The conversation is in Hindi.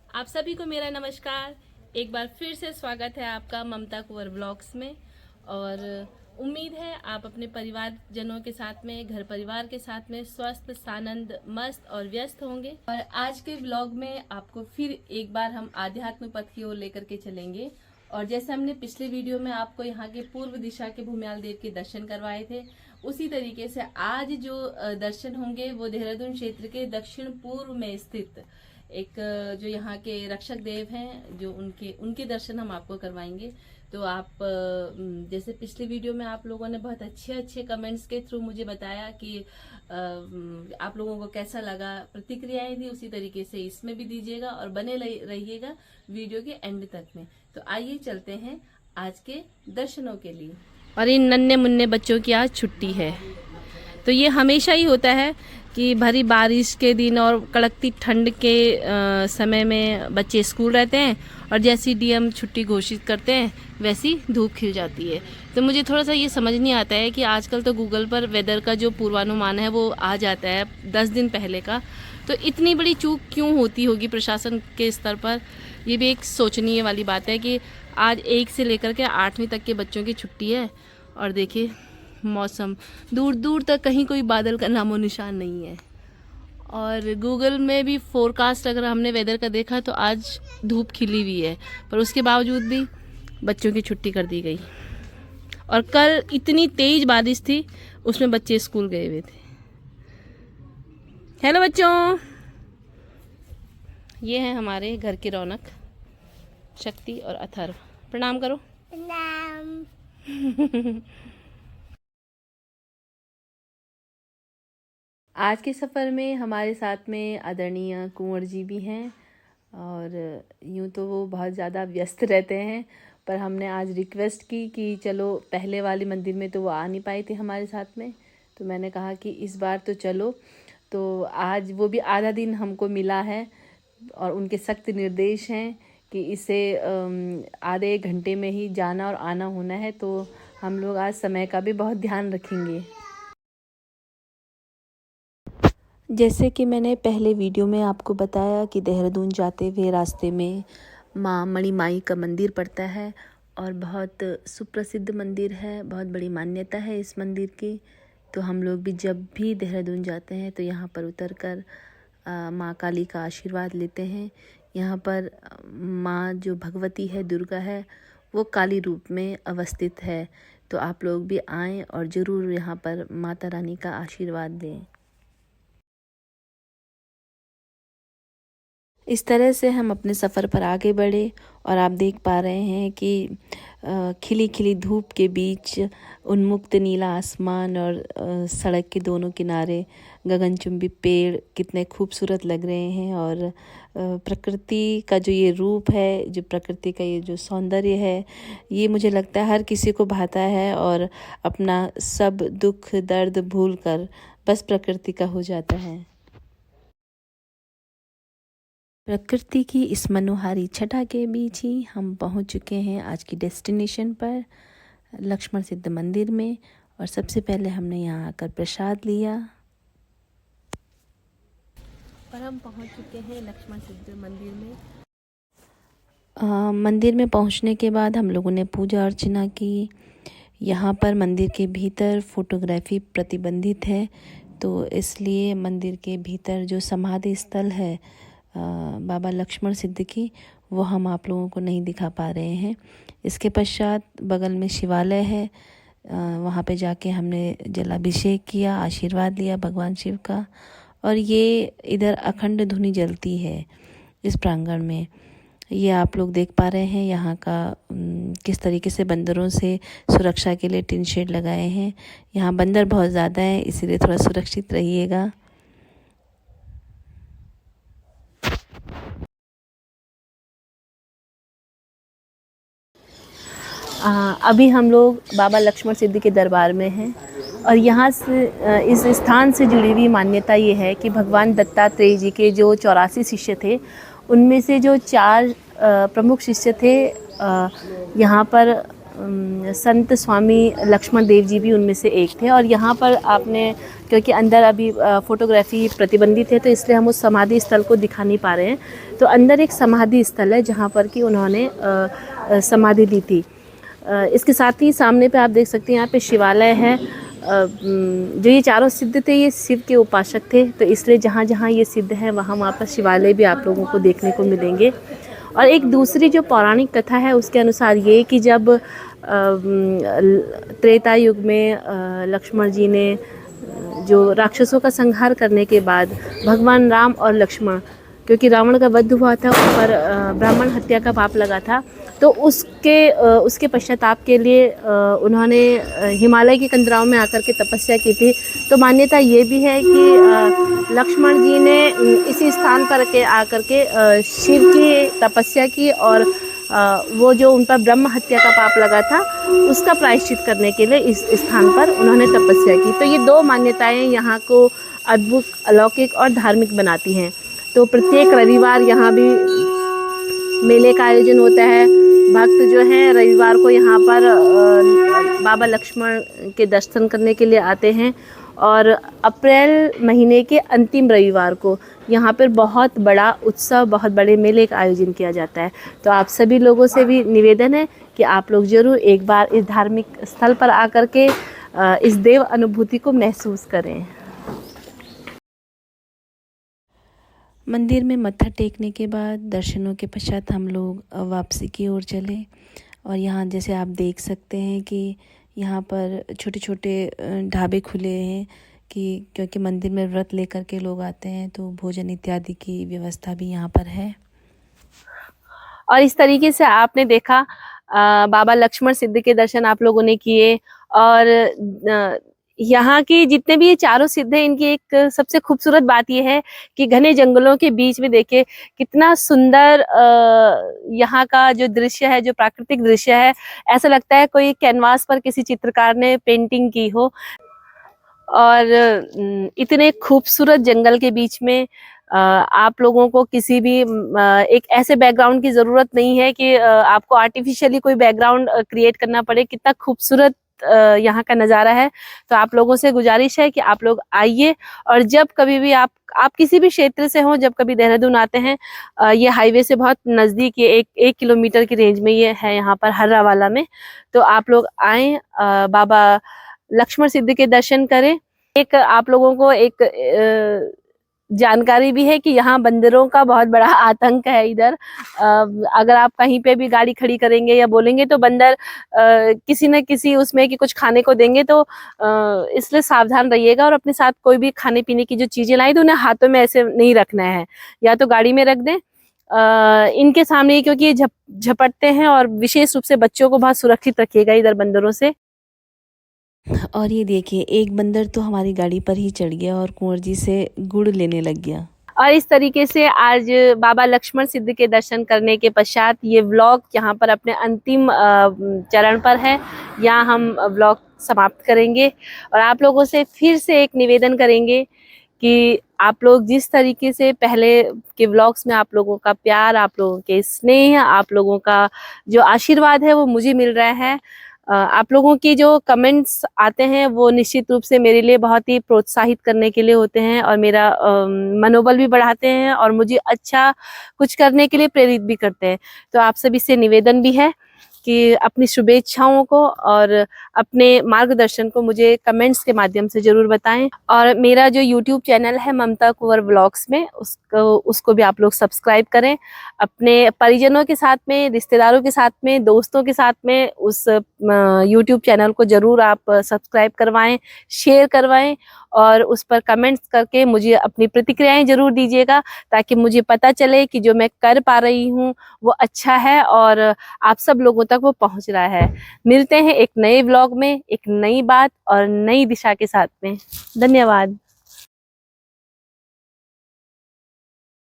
आप सभी को मेरा नमस्कार। एक बार फिर से स्वागत है आपका ममता कुंवर ब्लॉग्स में। और उम्मीद है आप अपने परिवारजनों के साथ में, घर परिवार के साथ में स्वस्थ, सानंद, मस्त और व्यस्त होंगे। और आज के ब्लॉग में आपको फिर एक बार हम आध्यात्म पथ की ओर लेकर के चलेंगे। और जैसे हमने पिछले वीडियो में आपको यहाँ के पूर्व दिशा के भूमियाल देव के दर्शन करवाए थे, उसी तरीके से आज जो दर्शन होंगे वो देहरादून क्षेत्र के दक्षिण पूर्व में स्थित एक जो यहाँ के रक्षक देव हैं, जो उनके दर्शन हम आपको करवाएंगे। तो आप जैसे पिछले वीडियो में आप लोगों ने बहुत अच्छे कमेंट्स के थ्रू मुझे बताया कि आप लोगों को कैसा लगा, प्रतिक्रियाएं दी, उसी तरीके से इसमें भी दीजिएगा और बने रहिएगा वीडियो के एंड तक में। तो आइए चलते हैं आज के दर्शनों के लिए। और इन नन्हे मुन्ने बच्चों की आज छुट्टी है। तो ये हमेशा ही होता है कि भरी बारिश के दिन और कड़कती ठंड के समय में बच्चे स्कूल रहते हैं और जैसी डीएम छुट्टी घोषित करते हैं वैसी धूप खिल जाती है। तो मुझे थोड़ा सा ये समझ नहीं आता है कि आजकल तो गूगल पर वेदर का जो पूर्वानुमान है वो आ जाता है 10 दिन पहले का। तो इतनी बड़ी चूक क्यों होती होगी प्रशासन के स्तर पर, ये भी एक सोचनीय वाली बात है कि आज 1 से लेकर के 8वीं तक के बच्चों की छुट्टी है। और देखिए मौसम दूर दूर तक कहीं कोई बादल का नामो निशान नहीं है। और गूगल में भी फोरकास्ट अगर हमने वेदर का देखा तो आज धूप खिली हुई है, पर उसके बावजूद भी बच्चों की छुट्टी कर दी गई। और कल इतनी तेज बारिश थी, उसमें बच्चे स्कूल गए हुए थे। हेलो बच्चों, ये है हमारे घर की रौनक शक्ति और अथर्व। प्रणाम करो। प्रणाम। आज के सफ़र में हमारे साथ में आदरणीय कुंवर जी भी हैं। और यूँ तो वो बहुत ज़्यादा व्यस्त रहते हैं, पर हमने आज रिक्वेस्ट की कि चलो, पहले वाले मंदिर में तो वो आ नहीं पाए थे हमारे साथ में, तो मैंने कहा कि इस बार तो चलो। तो आज वो भी आधा दिन हमको मिला है और उनके सख्त निर्देश हैं कि इसे आधे 1 घंटे में ही जाना और आना होना है। तो हम लोग आज समय का भी बहुत ध्यान रखेंगे। जैसे कि मैंने पहले वीडियो में आपको बताया कि देहरादून जाते हुए रास्ते में माँ मणिमाई का मंदिर पड़ता है और बहुत सुप्रसिद्ध मंदिर है, बहुत बड़ी मान्यता है इस मंदिर की। तो हम लोग भी जब भी देहरादून जाते हैं तो यहाँ पर उतरकर माँ काली का आशीर्वाद लेते हैं। यहाँ पर माँ जो भगवती है, दुर्गा है, वो काली रूप में अवस्थित है। तो आप लोग भी आएँ और ज़रूर यहाँ पर माता रानी का आशीर्वाद दें। इस तरह से हम अपने सफ़र पर आगे बढ़े और आप देख पा रहे हैं कि खिली खिली धूप के बीच उन्मुक्त नीला आसमान और सड़क के दोनों किनारे गगनचुंबी पेड़ कितने खूबसूरत लग रहे हैं। और प्रकृति का जो ये रूप है, जो प्रकृति का ये जो सौंदर्य है, ये मुझे लगता है हर किसी को भाता है और अपना सब दुख दर्द भूल कर बस प्रकृति का हो जाता है। प्रकृति की इस मनोहारी छटा के बीच ही हम पहुंच चुके हैं आज की डेस्टिनेशन पर, लक्ष्मण सिद्ध मंदिर में। और सबसे पहले हमने यहाँ आकर प्रसाद लिया और हम पहुंच चुके हैं लक्ष्मण सिद्ध मंदिर में। मंदिर में पहुंचने के बाद हम लोगों ने पूजा अर्चना की। यहाँ पर मंदिर के भीतर फोटोग्राफी प्रतिबंधित है, तो इसलिए मंदिर के भीतर जो समाधि स्थल है बाबा लक्ष्मण सिद्ध की, वो हम आप लोगों को नहीं दिखा पा रहे हैं। इसके पश्चात बगल में शिवालय है, वहाँ पे जाके हमने जलाभिषेक किया, आशीर्वाद लिया भगवान शिव का। और ये इधर अखंड धुनी जलती है इस प्रांगण में। ये आप लोग देख पा रहे हैं यहाँ का किस तरीके से बंदरों से सुरक्षा के लिए टिन शेड लगाए हैं। यहाँ बंदर बहुत ज़्यादा है, इसीलिए थोड़ा सुरक्षित रहिएगा। अभी हम लोग बाबा लक्ष्मण सिद्ध के दरबार में हैं और यहाँ से इस स्थान से जुड़ी हुई मान्यता ये है कि भगवान दत्तात्रेय जी के जो 84 शिष्य थे, उनमें से जो 4 प्रमुख शिष्य थे यहाँ पर संत स्वामी लक्ष्मण देव जी भी उनमें से एक थे। और यहाँ पर आपने, क्योंकि अंदर अभी फ़ोटोग्राफी प्रतिबंधित है तो इसलिए हम उस समाधि स्थल को दिखा नहीं पा रहे हैं। तो अंदर एक समाधि स्थल है जहाँ पर कि उन्होंने समाधि ली थी। इसके साथ ही सामने पे आप देख सकते हैं यहाँ पे शिवालय है। जो ये चारों सिद्ध थे ये शिव के उपासक थे, तो इसलिए जहाँ जहाँ ये सिद्ध हैं वहाँ पर शिवालय भी आप लोगों को देखने को मिलेंगे। और एक दूसरी जो पौराणिक कथा है उसके अनुसार ये कि जब त्रेता युग में लक्ष्मण जी ने जो राक्षसों का संहार करने के बाद भगवान राम और लक्ष्मण, क्योंकि रावण का वध हुआ था, उस पर ब्राह्मण हत्या का पाप लगा था, तो उसके पश्चाताप के लिए उन्होंने हिमालय की कंदराओं में आकर के तपस्या की थी। तो मान्यता ये भी है कि लक्ष्मण जी ने इसी स्थान पर आकर के शिव की तपस्या की और वो जो उन पर ब्रह्म हत्या का पाप लगा था उसका प्रायश्चित करने के लिए इस स्थान पर उन्होंने तपस्या की। तो ये दो मान्यताएं यहाँ को अद्भुत, अलौकिक और धार्मिक बनाती हैं। तो प्रत्येक रविवार यहाँ भी मेले का आयोजन होता है। भक्त जो हैं रविवार को यहाँ पर बाबा लक्ष्मण के दर्शन करने के लिए आते हैं। और अप्रैल महीने के अंतिम रविवार को यहाँ पर बहुत बड़ा उत्सव, बहुत बड़े मेले का आयोजन किया जाता है। तो आप सभी लोगों से भी निवेदन है कि आप लोग ज़रूर एक बार इस धार्मिक स्थल पर आकर के इस देव अनुभूति को महसूस करें। मंदिर में मत्था टेकने के बाद दर्शनों के पश्चात हम लोग वापसी की ओर चले। और यहाँ जैसे आप देख सकते हैं कि यहाँ पर छोटे छोटे ढाबे खुले हैं कि क्योंकि मंदिर में व्रत लेकर के लोग आते हैं, तो भोजन इत्यादि की व्यवस्था भी यहाँ पर है। और इस तरीके से आपने देखा बाबा लक्ष्मण सिद्ध के दर्शन आप लोगों ने किए। और यहाँ की जितने भी ये चारों सिद्ध हैं, इनकी एक सबसे खूबसूरत बात ये है कि घने जंगलों के बीच में देखिए कितना सुंदर यहाँ का जो दृश्य है, जो प्राकृतिक दृश्य है, ऐसा लगता है कोई कैनवास पर किसी चित्रकार ने पेंटिंग की हो। और इतने खूबसूरत जंगल के बीच में आप लोगों को किसी भी एक ऐसे बैकग्राउंड की ज़रूरत नहीं है कि आपको आर्टिफिशियली कोई बैकग्राउंड क्रिएट करना पड़े। कितना खूबसूरत यहाँ का नज़ारा है। तो आप लोगों से गुजारिश है कि आप लोग आइए, और जब कभी भी आप किसी भी क्षेत्र से हो, जब कभी देहरादून आते हैं, ये हाईवे से बहुत नज़दीक, ये एक किलोमीटर की रेंज में ये है यहाँ पर हर्रावाला में। तो आप लोग आएँ, बाबा लक्ष्मण सिद्ध के दर्शन करें। एक आप लोगों को एक जानकारी भी है कि यहाँ बंदरों का बहुत बड़ा आतंक है इधर। अगर आप कहीं पे भी गाड़ी खड़ी करेंगे या बोलेंगे तो बंदर किसी न किसी उसमें कि कुछ खाने को देंगे, तो इसलिए सावधान रहिएगा। और अपने साथ कोई भी खाने पीने की जो चीज़ें लाई तो उन्हें हाथों में ऐसे नहीं रखना है, या तो गाड़ी में रख दें इनके सामने, क्योंकि ये झपटते हैं। और विशेष रूप से बच्चों को बहुत सुरक्षित रखिएगा इधर बंदरों से। और ये देखिए एक बंदर तो हमारी गाड़ी पर ही चढ़ गया और कुंवर जी से गुड़ लेने लग गया। और इस तरीके से आज बाबा लक्ष्मण सिद्ध के दर्शन करने के पश्चात ये व्लॉग यहाँ पर अपने अंतिम चरण पर है। यहाँ हम व्लॉग समाप्त करेंगे और आप लोगों से फिर से एक निवेदन करेंगे कि आप लोग जिस तरीके से पहले के व्लॉग्स में आप लोगों का प्यार, आप लोगों के स्नेह, आप लोगों का जो आशीर्वाद है वो मुझे मिल रहा है। आप लोगों की जो कमेंट्स आते हैं वो निश्चित रूप से मेरे लिए बहुत ही प्रोत्साहित करने के लिए होते हैं और मेरा मनोबल भी बढ़ाते हैं और मुझे अच्छा कुछ करने के लिए प्रेरित भी करते हैं। तो आप सभी से निवेदन भी है कि अपनी शुभेच्छाओं को और अपने मार्गदर्शन को मुझे कमेंट्स के माध्यम से ज़रूर बताएं। और मेरा जो यूट्यूब चैनल है ममता कुंवर व्लॉग्स में, उसको भी आप लोग सब्सक्राइब करें। अपने परिजनों के साथ में, रिश्तेदारों के साथ में, दोस्तों के साथ में उस यूट्यूब चैनल को ज़रूर आप सब्सक्राइब करवाएं, शेयर करवाएं और उस पर कमेंट्स करके मुझे अपनी प्रतिक्रियाएं ज़रूर दीजिएगा, ताकि मुझे पता चले कि जो मैं कर पा रही हूँ वो अच्छा है और आप सब लोगों तक वो पहुँच रहा है। मिलते हैं एक नए व्लॉग में, एक नई बात और नई दिशा के साथ में। धन्यवाद।